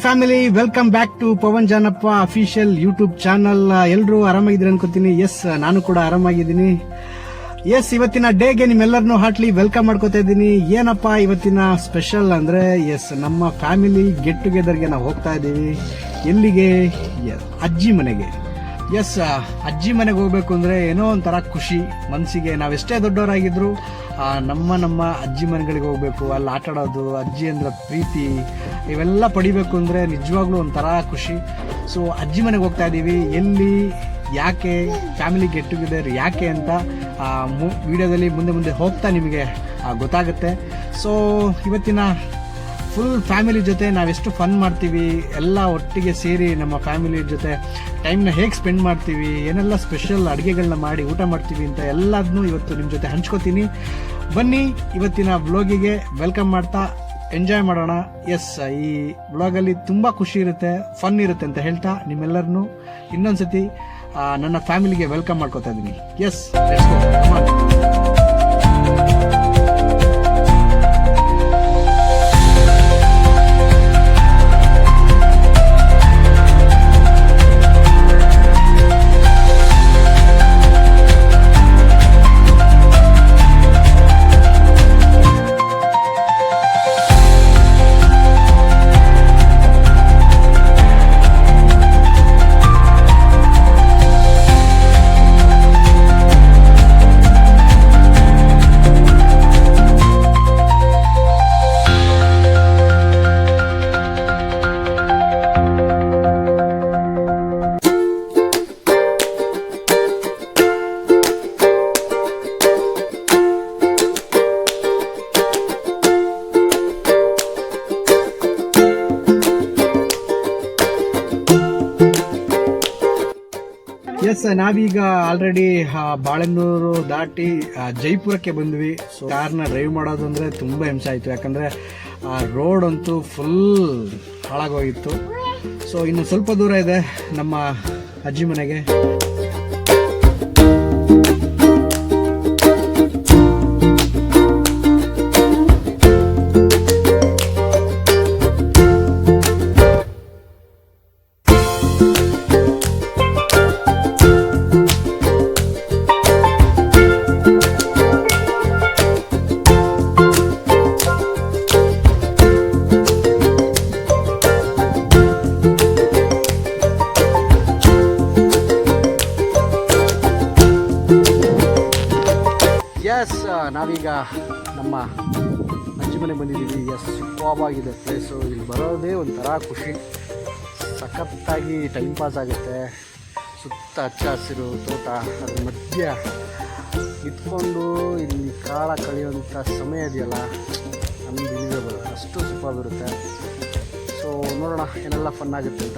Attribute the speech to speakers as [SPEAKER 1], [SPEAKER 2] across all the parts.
[SPEAKER 1] Family, welcome back to Pavan Janappa official YouTube channel. ಎಲ್ಲರೂ ಆರಾಮಾಗಿದ್ದೀರಿ ಅನ್ಕೋತೀನಿ. ಎಸ್, ನಾನು ಕೂಡ ಆರಾಮಾಗಿದ್ದೀನಿ. ಎಸ್, ಇವತ್ತಿನ ಡೇಗೆ ನಿಮ್ಮೆಲ್ಲರನ್ನೂ ಹಾರ್ಟ್ಲಿ ವೆಲ್ಕಮ್ ಮಾಡ್ಕೋತಾ ಇದ್ದೀನಿ. ಏನಪ್ಪಾ ಇವತ್ತಿನ ಸ್ಪೆಷಲ್ ಅಂದ್ರೆ, ಎಸ್, ನಮ್ಮ ಫ್ಯಾಮಿಲಿ ಗೆಟ್ ಟುಗೆದರ್ಗೆ ನಾವು ಹೋಗ್ತಾ ಇದ್ದೀವಿ. ಎಲ್ಲಿಗೆ? ಅಜ್ಜಿ ಮನೆಗೆ. ಎಸ್, ಅಜ್ಜಿ ಮನೆಗೆ ಹೋಗ್ಬೇಕು ಅಂದ್ರೆ ಏನೋ ಒಂಥರ ಖುಷಿ ಮನಸ್ಸಿಗೆ. ನಾವೆಷ್ಟೇ ದೊಡ್ಡವರಾಗಿದ್ರು ನಮ್ಮ ಅಜ್ಜಿ ಮನೆಗಳಿಗೆ ಹೋಗ್ಬೇಕು, ಅಲ್ಲಿ ಆಟ ಆಡೋದು, ಅಜ್ಜಿ ಅಂದ್ರೆ ಪ್ರೀತಿ ಇವೆಲ್ಲ ಪಡಿಬೇಕು ಅಂದ್ರೆ ನಿಜವಾಗ್ಲೂ ಒಂಥರ ಖುಷಿ. ಸೊ ಅಜ್ಜಿ ಮನೆಗೆ ಹೋಗ್ತಾ ಇದ್ದೀವಿ. ಎಲ್ಲಿ, ಯಾಕೆ, ಫ್ಯಾಮಿಲಿ ಗೆಟ್ ಟುಗೆದರ್ ಯಾಕೆ ಅಂತ ವಿಡಿಯೋದಲ್ಲಿ ಮುಂದೆ ಹೋಗ್ತಾ ನಿಮಗೆ ಗೊತ್ತಾಗುತ್ತೆ. ಸೊ ಇವತ್ತಿನ ಫುಲ್ ಫ್ಯಾಮಿಲಿ ಜೊತೆ ನಾವೆಷ್ಟು ಫನ್ ಮಾಡ್ತೀವಿ, ಎಲ್ಲ ಒಟ್ಟಿಗೆ ಸೇರಿ ನಮ್ಮ ಫ್ಯಾಮಿಲಿ ಜೊತೆ ಟೈಮ್ನ ಹೇಗೆ ಸ್ಪೆಂಡ್ ಮಾಡ್ತೀವಿ, ಏನೆಲ್ಲ ಸ್ಪೆಷಲ್ ಅಡುಗೆಗಳನ್ನ ಮಾಡಿ ಊಟ ಮಾಡ್ತೀವಿ ಅಂತ ಎಲ್ಲದನ್ನೂ ಇವತ್ತು ನಿಮ್ಮ ಜೊತೆ ಹಂಚ್ಕೋತೀನಿ. ಬನ್ನಿ, ಇವತ್ತಿನ ವ್ಲಾಗಿಗೆ ವೆಲ್ಕಮ್ ಮಾಡ್ತಾ ಎಂಜಾಯ್ ಮಾಡೋಣ. ಎಸ್, ಈ ವ್ಲಾಗಲ್ಲಿ ತುಂಬ ಖುಷಿ ಇರುತ್ತೆ, ಫನ್ ಇರುತ್ತೆ ಅಂತ ಹೇಳ್ತಾ ನಿಮ್ಮೆಲ್ಲರನ್ನೂ ಇನ್ನೊಂದ್ಸತಿ ನನ್ನ ಫ್ಯಾಮಿಲಿಗೆ ವೆಲ್ಕಮ್ ಮಾಡ್ಕೋತಾ ಇದ್ದೀನಿ. Yes, let's go. ಎಸ್, ನಾವೀಗ ಆಲ್ರೆಡಿ ಬಾಳೆನ್ನೂರು ದಾಟಿ ಜೈಪುರಕ್ಕೆ ಬಂದ್ವಿ. ಸೊ ಕಾರ್ನ ಡ್ರೈವ್ ಮಾಡೋದು ಅಂದರೆ ತುಂಬ ಹಿಂಸೆ ಆಯಿತು, ಯಾಕಂದರೆ ರೋಡ್ ಅಂತೂ ಫುಲ್ ಹಾಳಾಗೋಗಿತ್ತು. ಸೊ ಇನ್ನು ಸ್ವಲ್ಪ ದೂರ ಇದೆ ನಮ್ಮ ಅಜ್ಜಿ ಮನೆಗೆ. ಎಸ್, ನಾವೀಗ ನಮ್ಮ ಅಜ್ಜಿ ಮನೆಗೆ ಬಂದಿದ್ದೀವಿ. ಎಸ್, ಸೂಪರ್ಬಾಗಿದೆ ಪ್ಲೇಸು. ಇಲ್ಲಿ ಬರೋದೇ ಒಂಥರ ಖುಷಿ, ಸಖತ್ತಾಗಿ ಟೈಮ್ ಪಾಸ್ ಆಗುತ್ತೆ. ಸುತ್ತ ಹಚ್ಚ ಹಸಿರು ತೋಟ, ಅದ್ರ ಮಧ್ಯ ನಿಂತ್ಕೊಂಡು ಇಲ್ಲಿ ಕಾಲ ಕಳೆಯುವಂಥ ಸಮಯ ಇದೆಯಲ್ಲ, ಅನ್ಬಿಲೀವಬಲ್, ಅಷ್ಟು ಸೂಪರ್ ಇರುತ್ತೆ. ಸೊ ನೋಡೋಣ ಏನೆಲ್ಲ ಫನ್ ಆಗುತ್ತೆ ಅಂತ.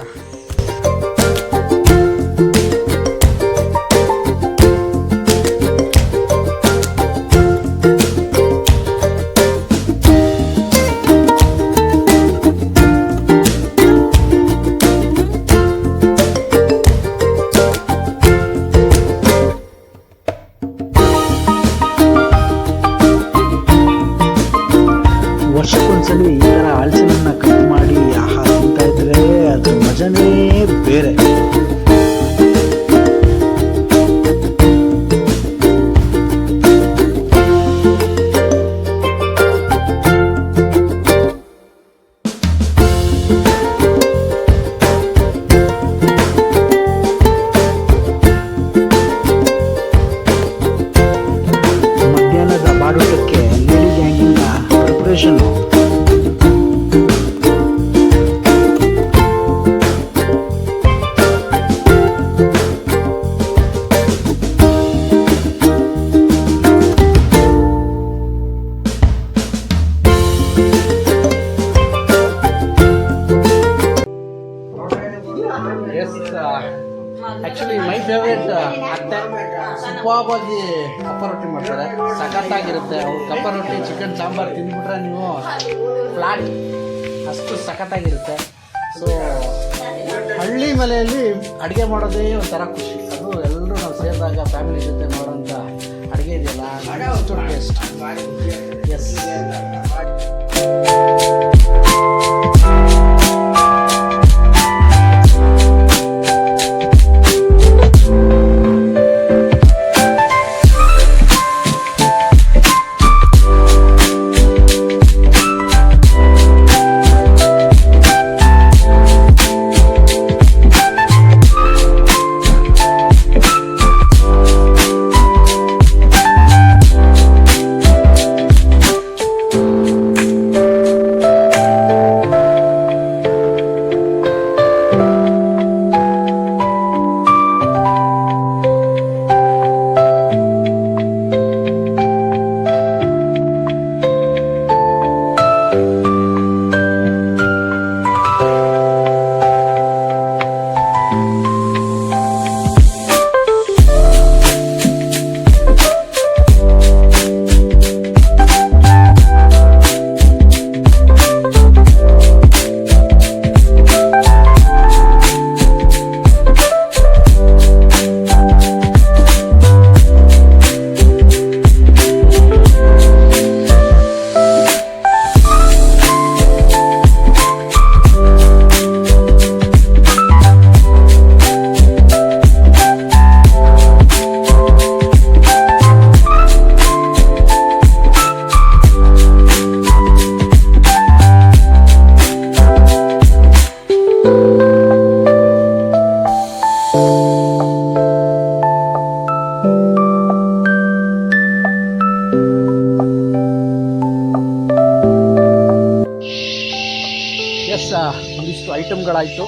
[SPEAKER 1] ವರ್ಷಕ್ಕೊಂದ್ಸಲಿ ಈ ಥರ ಹಲಸಿನನ್ನ ಕಟ್ ಮಾಡಿ ಆಹಾರ ತಿಂತಾ ಇದ್ರೆ ಅದ್ರ ಮಜಾನೇ ಬೇರೆ. ಮಧ್ಯಾಹ್ನದ ಬಾಡೂಟಕ್ಕೆ ಲೇಡಿ ಗ್ಯಾಂಗಿಂದ ಪ್ರಿಪರೇಷನ್. ಆ್ಯಕ್ಚುಲಿ ಮೈ ಫೇವ್ರೇಟ್ ಅತ್ತೆ ಸೂಪರ್ಬಾಗಿ ಕಪ್ಪ ರೊಟ್ಟಿ ಮಾಡ್ತಾರೆ, ಸಖತ್ತಾಗಿರುತ್ತೆ. ಅವ್ರು ಕಪ್ಪ ರೊಟ್ಟಿ ಚಿಕನ್ ಸಾಂಬಾರು ತಿಂದ್ಬಿಟ್ರೆ ನೀವು ಫ್ಲಾಟ್, ಅಷ್ಟು ಸಖತ್ತಾಗಿರುತ್ತೆ. ಸೊ ಹಳ್ಳಿ ಮನೆಯಲ್ಲಿ ಅಡುಗೆ ಮಾಡೋದೇ ಒಂಥರ ಖುಷಿ. ಅದು ಎಲ್ಲರೂ ನಾವು ಸೇರಿದಾಗ ಫ್ಯಾಮಿಲಿ ಜೊತೆ ಮಾಡೋಂಥ ಅಡುಗೆ ಇದೆಯಲ್ಲ, ಅಷ್ಟು ಟೇಸ್ಟ್. ಎಸ್, ಆಯಿತು,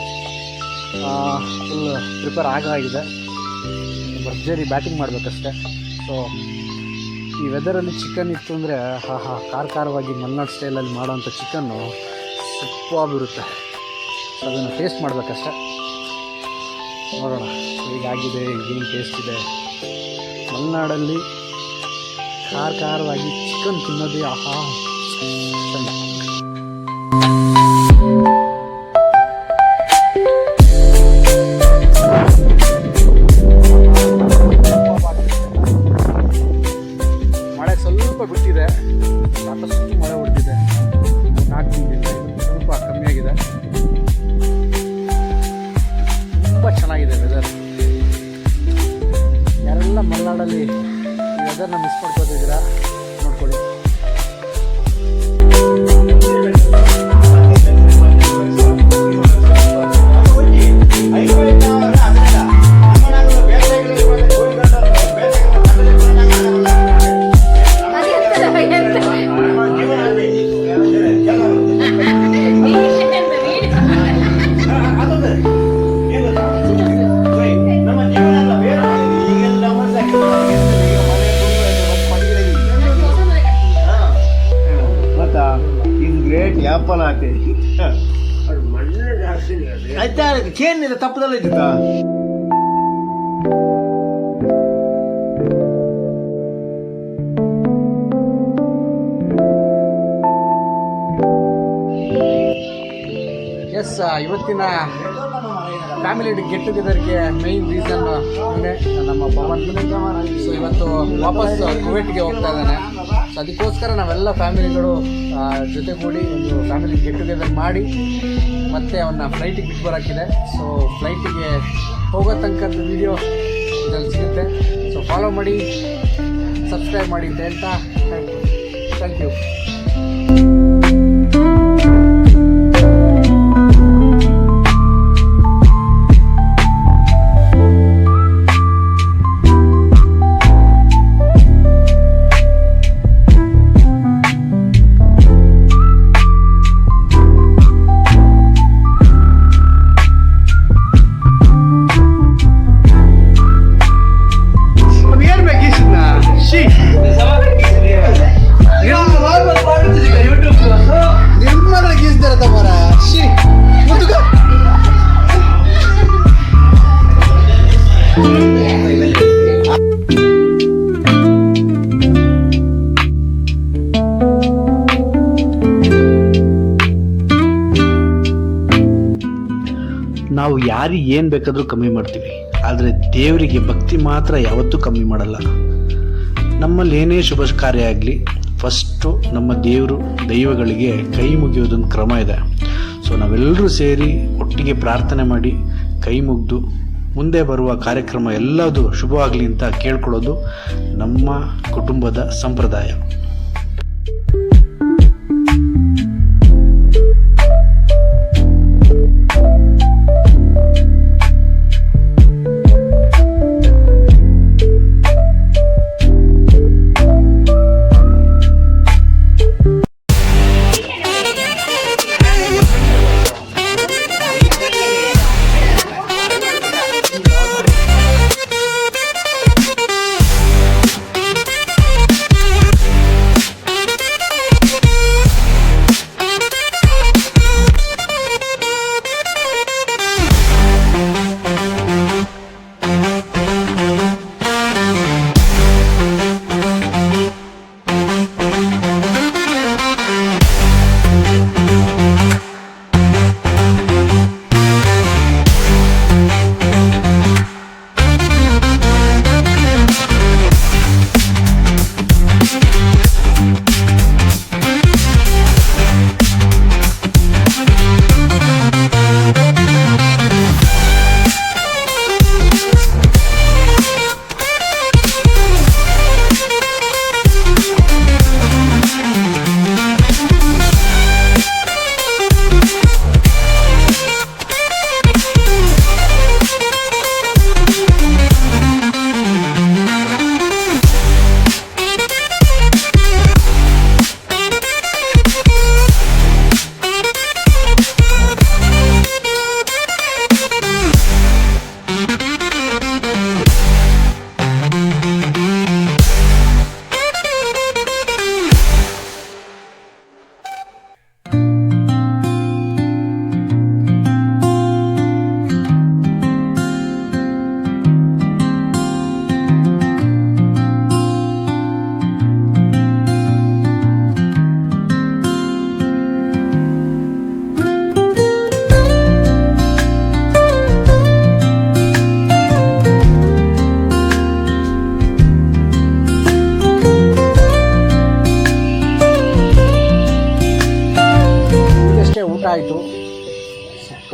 [SPEAKER 1] ಫುಲ್ ಪ್ರಿಪೇರ್ ಆಗಿದೆ. ಭರ್ಜರಿ ಬ್ಯಾಟಿಂಗ್ ಮಾಡಬೇಕಷ್ಟೆ. ಸೊ ಈ ವೆದರಲ್ಲಿ ಚಿಕನ್ ಇತ್ತು ಅಂದರೆ ಖಾರವಾಗಿ ಮಲೆನಾಡು ಸ್ಟೈಲಲ್ಲಿ ಮಾಡೋವಂಥ ಚಿಕನ್ನು ಸೂಪರಾಗಿರುತ್ತೆ. ಅದನ್ನು ಟೇಸ್ಟ್ ಮಾಡಬೇಕಷ್ಟೆ. ನೋಡೋಣ ಹೇಗಾಗಿದೆ, ಏನು ಟೇಸ್ಟ್ ಇದೆ. ಮಲೆನಾಡಲ್ಲಿ ಖಾರವಾಗಿ ಚಿಕನ್ ತಿನ್ನೋದೇ ಚಂದ. ಮಳೆ ಸ್ವಲ್ಪ ಬಿಟ್ಟಿದೆ, ಸಾಕಷ್ಟು ಮಳೆ ಹೊಡೆದಿದೆ. 4 ದಿನದಿಂದ ಸ್ವಲ್ಪ ಕಮ್ಮಿಯಾಗಿದೆ. ತುಂಬ ಚೆನ್ನಾಗಿದೆ ವೆದರ್. ಯಾರೆಲ್ಲ ಮಲೆನಾಡಲ್ಲಿ ಈ ವೆದರ್ನ ಮಿಸ್ ಮಾಡ್ಕೋತಿದ್ದೀರಾ ನೋಡ್ಕೊಳ್ಳಿ.
[SPEAKER 2] ಆಯ್ತಾ ಚೇನ್ ತಪ್ಪದಲ್ಲ ಇದ್ದ
[SPEAKER 1] ಎಸ್, ಇವತ್ತಿನ ಫ್ಯಾಮಿಲಿ ಗೆಟ್ ಟುಗೆದರ್ಗೆ ಮೇಯ್ನ್ ರೀಸನ್ ಇವನೇ ನಮ್ಮ ಪವನ್. ಸೊ ಇವತ್ತು ವಾಪಸ್ ಕುವೈಟ್ಗೆ ಹೋಗ್ತಾ ಇದ್ದಾನೆ. ಸೊ ಅದಕ್ಕೋಸ್ಕರ ನಾವೆಲ್ಲ ಫ್ಯಾಮಿಲಿಗಳು ಜೊತೆಗೂಡಿ ಒಂದು ಫ್ಯಾಮಿಲಿ ಗೆಟ್ ಟುಗೆದರ್ ಮಾಡಿ ಮತ್ತೆ ಅವನ್ನ ಫ್ಲೈಟಿಗೆ ಬಿಟ್ಟು ಬರೋಕ್ಕಿದೆ. ಸೊ ಫ್ಲೈಟಿಗೆ ಹೋಗೋ ತನಕದ ವೀಡಿಯೋ ಇದರಲ್ಲಿ ಸಿಗುತ್ತೆ. ಸೊ ಫಾಲೋ ಮಾಡಿ, ಸಬ್ಸ್ಕ್ರೈಬ್ ಮಾಡಿ ಅಂತ ಹೇಳ್ತಾ ಥ್ಯಾಂಕ್ ಯು.
[SPEAKER 3] ನಾವು ಯಾರಿಗೆ ಏನು ಬೇಕಾದರೂ ಕಮ್ಮಿ ಮಾಡ್ತೀವಿ, ಆದರೆ ದೇವರಿಗೆ ಭಕ್ತಿ ಮಾತ್ರ ಯಾವತ್ತೂ ಕಮ್ಮಿ ಮಾಡಲ್ಲ. ನಮ್ಮಲ್ಲಿ ಏನೇ ಶುಭ ಕಾರ್ಯ ಆಗಲಿ ಫಸ್ಟು ನಮ್ಮ ದೈವಗಳಿಗೆ ಕೈ ಮುಗಿಯೋದೊಂದು ಕ್ರಮ ಇದೆ. ಸೊ ನಾವೆಲ್ಲರೂ ಸೇರಿ ಒಟ್ಟಿಗೆ ಪ್ರಾರ್ಥನೆ ಮಾಡಿ ಕೈ ಮುಗಿದು ಮುಂದೆ ಬರುವ ಕಾರ್ಯಕ್ರಮ ಎಲ್ಲದೂ ಶುಭವಾಗಲಿ ಅಂತ ಕೇಳ್ಕೊಳ್ಳೋದು ನಮ್ಮ ಕುಟುಂಬದ ಸಂಪ್ರದಾಯ.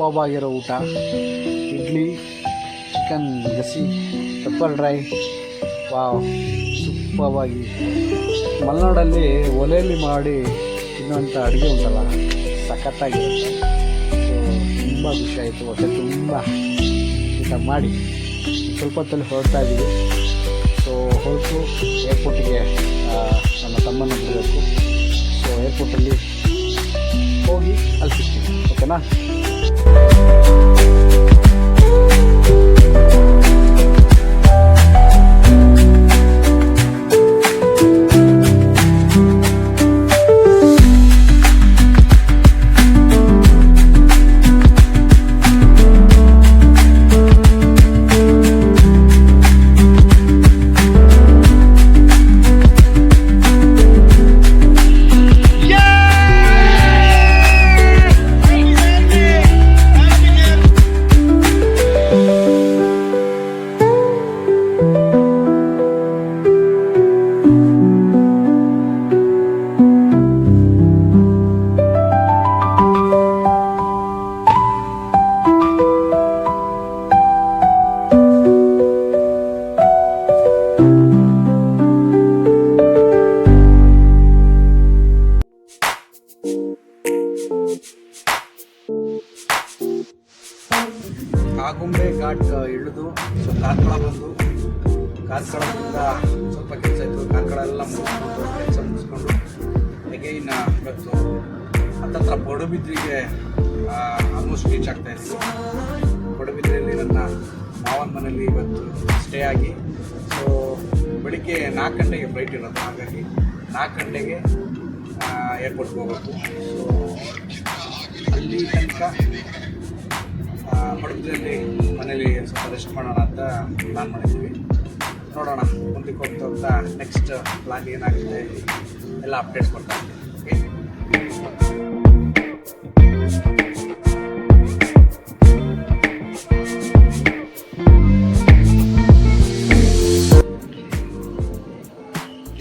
[SPEAKER 1] ಸೂಪರ್ಬ್ ಆಗಿರೋ ಊಟ. ಇಡ್ಲಿ, ಚಿಕನ್ ಗಸಿ, ಪೆಪ್ಪರ್ ಡ್ರೈ, ವಾವ್ ಸೂಪರ್ಬ್ ಆಗಿ. ಮಲೆನಾಡಲ್ಲಿ ಒಲೆಯಲ್ಲಿ ಮಾಡಿ ತಿನ್ನುವಂಥ ಅಡುಗೆ ಉಂಟಲ್ಲ, ಸಖತ್ತಾಗಿರುತ್ತೆ. ಸೊ ತುಂಬ ಖುಷಿ ಆಯಿತು, ಹೊಟ್ಟೆ ತುಂಬ ಊಟ ಮಾಡಿ ಸ್ವಲ್ಪ ಹೊತ್ತಲ್ಲಿ ಹೊರಡ್ತಾ ಇದ್ದೀವಿ. ಸೊ ಹೊರಟು ಏರ್ಪೋರ್ಟಿಗೆ ನನ್ನ ತಮ್ಮನ ಬಿಡಬೇಕು. ಸೊ ಏರ್ಪೋರ್ಟಲ್ಲಿ ಹೋಗಿ ಅಲ್ಲಿ ಸಿಗ್ತೀವಿ, ಓಕೆನಾ? ಆಗುಂಬೆ ಘಾಟ್ ಇಳಿದು ಸೊ ಕಾರ್ಕಳ ಬಂದು, ಕಾರ್ಕಳದಿಂದ ಸ್ವಲ್ಪ ಕೆಲಸ ಇತ್ತು, ಕಾರ್ಕಳ ಎಲ್ಲ ಮುಗಿಸ್ಕೊಂಡು ಕೆಲಸ ಮುಗಿಸ್ಕೊಂಡು ಅಗೈನ್ ಇವತ್ತು ಹತ್ತತ್ರ ಪಡುಬಿದ್ರಿಗೆ ಆಲ್ಮೋಸ್ಟ್ ರೀಚ್ ಆಗ್ತಾ ಇದ್ದೀವಿ. ಪಡುಬಿದ್ರಿಯಲ್ಲಿ ನನ್ನ ಮಾವನ ಮನೇಲಿ ಇವತ್ತು ಸ್ಟೇ ಆಗಿ, ಸೊ ಬೆಳಿಗ್ಗೆ 4 ಗಂಟೆಗೆ ಫ್ಲೈಟ್ ಇರೋದು, ಹಾಗಾಗಿ 4 ಗಂಟೆಗೆ ಏರ್ಪೋರ್ಟ್ಗೆ ಹೋಗಬೇಕು. ಸೊ ಅಲ್ಲಿ ತನಕ ಪಡುಬಿದ್ರಿಯಲ್ಲಿ ಮನೇಲಿ ಸ್ವಲ್ಪ ರೆಸ್ಟ್ ಮಾಡೋಣ ಅಂತ ಪ್ಲಾನ್ ಮಾಡಿದ್ವಿ. ನೋಡೋಣ ಮುಂದಕ್ಕೆ ಹೋಗ್ತಾ ನೆಕ್ಸ್ಟ್ ಪ್ಲಾನ್ ಏನಾಗುತ್ತೆ ಎಲ್ಲ ಅಪ್ಡೇಟ್ಸ್ ಕೊಡ್ತಾ ಇದ್ದೀವಿ.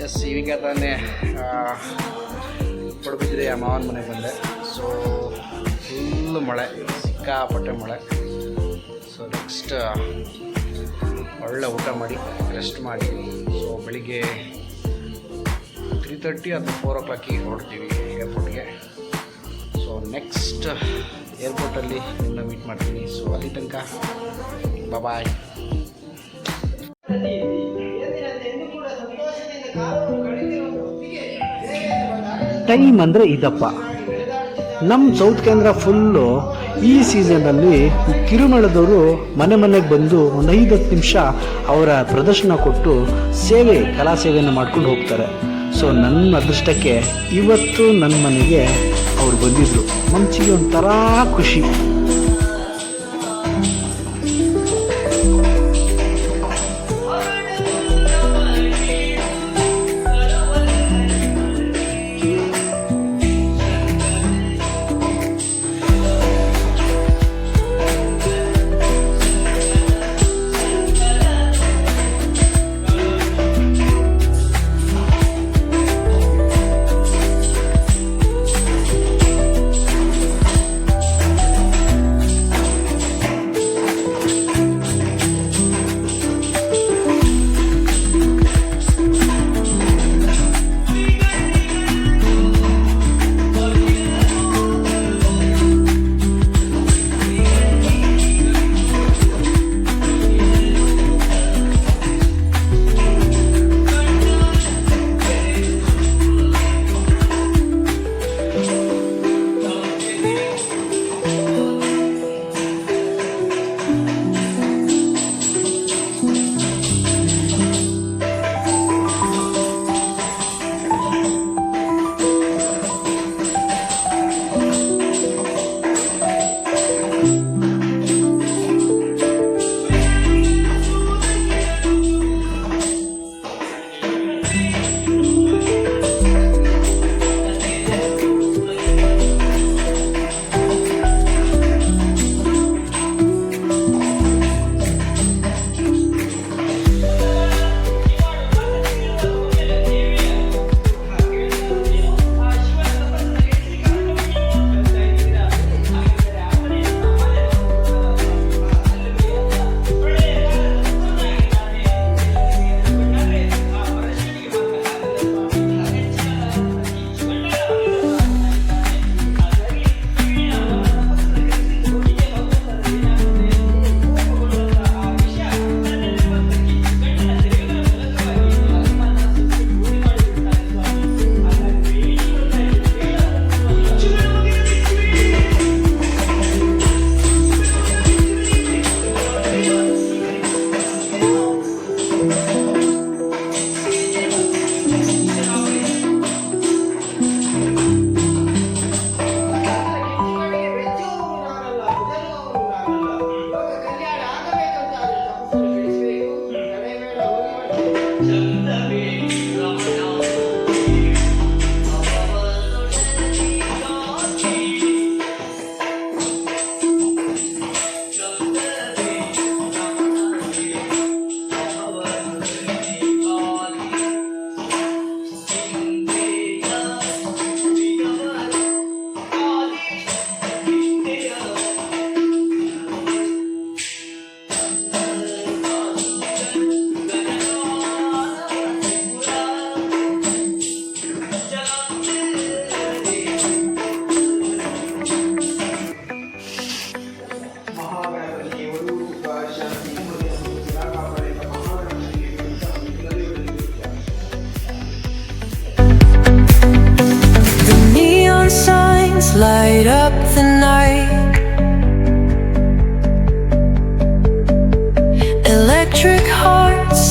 [SPEAKER 1] ಎಸ್, ಈಗ ತಾನೇ ಪಡುಬಿದ್ರಿಯ ಮಾವನ ಮನೆಗೆ ಬಂದೆ. ಸೊ ಫುಲ್ಲು ಮಳೆ, ಸಿಕ್ಕಾಪಟ್ಟೆ ಮಳೆ. ಸೊ ನೆಕ್ಸ್ಟ್ ಒಳ್ಳೆ ಊಟ ಮಾಡಿ ರೆಸ್ಟ್ ಮಾಡಿ, ಸೊ ಬೆಳಿಗ್ಗೆ 3:30 ಅಥವಾ 4 o'clock ಹೊರಡ್ತೀವಿ ಏರ್ಪೋರ್ಟ್ಗೆ. ಸೊ ನೆಕ್ಸ್ಟ್ ಏರ್ಪೋರ್ಟಲ್ಲಿ ನಿಮ್ಮನ್ನ ಮೀಟ್ ಮಾಡ್ತೀನಿ. ಸೊ ಅಲ್ಲಿ ತನಕ ಬಾಯ್. ಟೈಮ್ ಅಂದರೆ ಇದಪ್ಪ. ನಮ್ಮ ಸೌತ್ ಕೇಂದ್ರ ಫುಲ್ಲು ಈ ಸೀಸನಲ್ಲಿ ಕಿರುಮೇಳದವರು ಮನೆ ಮನೆಗೆ ಬಂದು ಒಂದು 5-10 ನಿಮಿಷ ಅವರ ಪ್ರದರ್ಶನ ಕೊಟ್ಟು ಕಲಾ ಸೇವೆಯನ್ನು ಮಾಡ್ಕೊಂಡು ಹೋಗ್ತಾರೆ. ಸೊ ನನ್ನ ಅದೃಷ್ಟಕ್ಕೆ ಇವತ್ತು ನನ್ನ ಮನೆಗೆ ಅವ್ರು ಬಂದಿದ್ದರು. ಮನಸ್ಸಿಗೆ ಒಂಥರ ಖುಷಿ.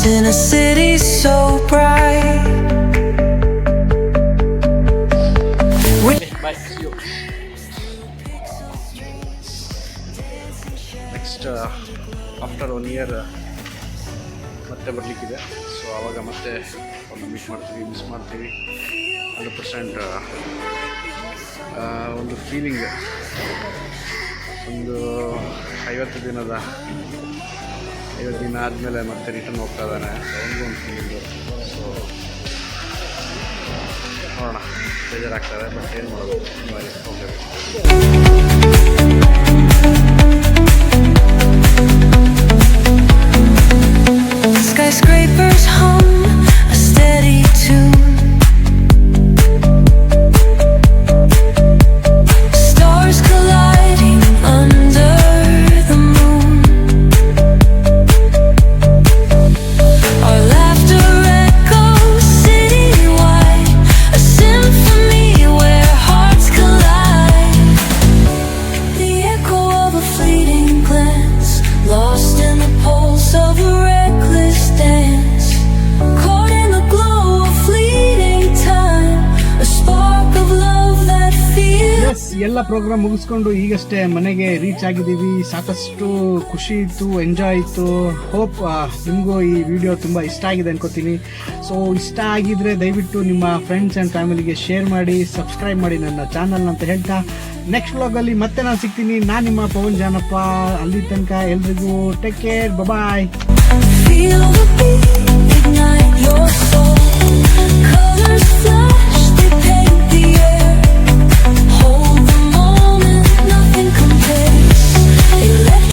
[SPEAKER 4] in a city so bright.
[SPEAKER 3] Next after 1 year ಮತ್ತೆ ಬರಲಿಕ್ಕಿದೆ. ಸೊ ಆವಾಗ ಮತ್ತೆ ಒಂದು ಮಿಸ್ ಮಾಡ್ತೀವಿ 100%. ಒಂದು ಫೀಲಿಂಗ್, ಒಂದು 50 ದಿನ ಆದಮೇಲೆ ಮತ್ತೆ ರಿಟರ್ನ್ ಹೋಗ್ತಾ ಇದ್ದಾನೆ, ಅವನಿಗೂ ಒಂದು ಫೀಲಿಂಗು. ಸೊ ನೋಡೋಣ, ಬೇಜಾರಾಗ್ತದೆ, ಬಟ್ ಏನು ಮಾಡೋದು, ಹೋಗಬೇಕು.
[SPEAKER 4] Skyscrapers hum a steady tune. Stars colliding under the moon. Our laughter echoes citywide, a symphony where hearts collide. The echo of a fleeting glance, lost in the pulse of a reckless dance, caught in the glow of fleeting time, a spark of love that feels.
[SPEAKER 1] Yes, ಎಲ್ಲ program ಮುಗಿಸ್ಕೊಂಡು ಈಗಷ್ಟೇ ಮನೆಗೆ reach ಆಗಿದ್ದೀವಿ. ಸಾಕಷ್ಟು ಖುಷಿ ಇತ್ತು, enjoy ಇತ್ತು. Hope ನಿಮಗೂ ಈ ವಿಡಿಯೋ ತುಂಬ ಇಷ್ಟ ಆಗಿದೆ ಅನ್ಕೋತೀನಿ. ಸೊ ಇಷ್ಟ ಆಗಿದ್ರೆ ದಯವಿಟ್ಟು ನಿಮ್ಮ ಫ್ರೆಂಡ್ಸ್ ಆ್ಯಂಡ್ ಫ್ಯಾಮಿಲಿಗೆ ಶೇರ್ ಮಾಡಿ, ಸಬ್ಸ್ಕ್ರೈಬ್ ಮಾಡಿ ನನ್ನ ಚಾನಲ್ ಅಂತ ಹೇಳ್ತಾ, ನೆಕ್ಸ್ಟ್ ವ್ಲಾಗಲ್ಲಿ ಮತ್ತೆ ನಾನು ಸಿಗ್ತೀನಿ. ನಾನು ನಿಮ್ಮ ಪವನ್ ಜಾನಪ್ಪ. ಅಲ್ಲಿ ತನಕ ಎಲ್ರಿಗೂ take care, bye.
[SPEAKER 4] Feel the beat, ignite your soul, colors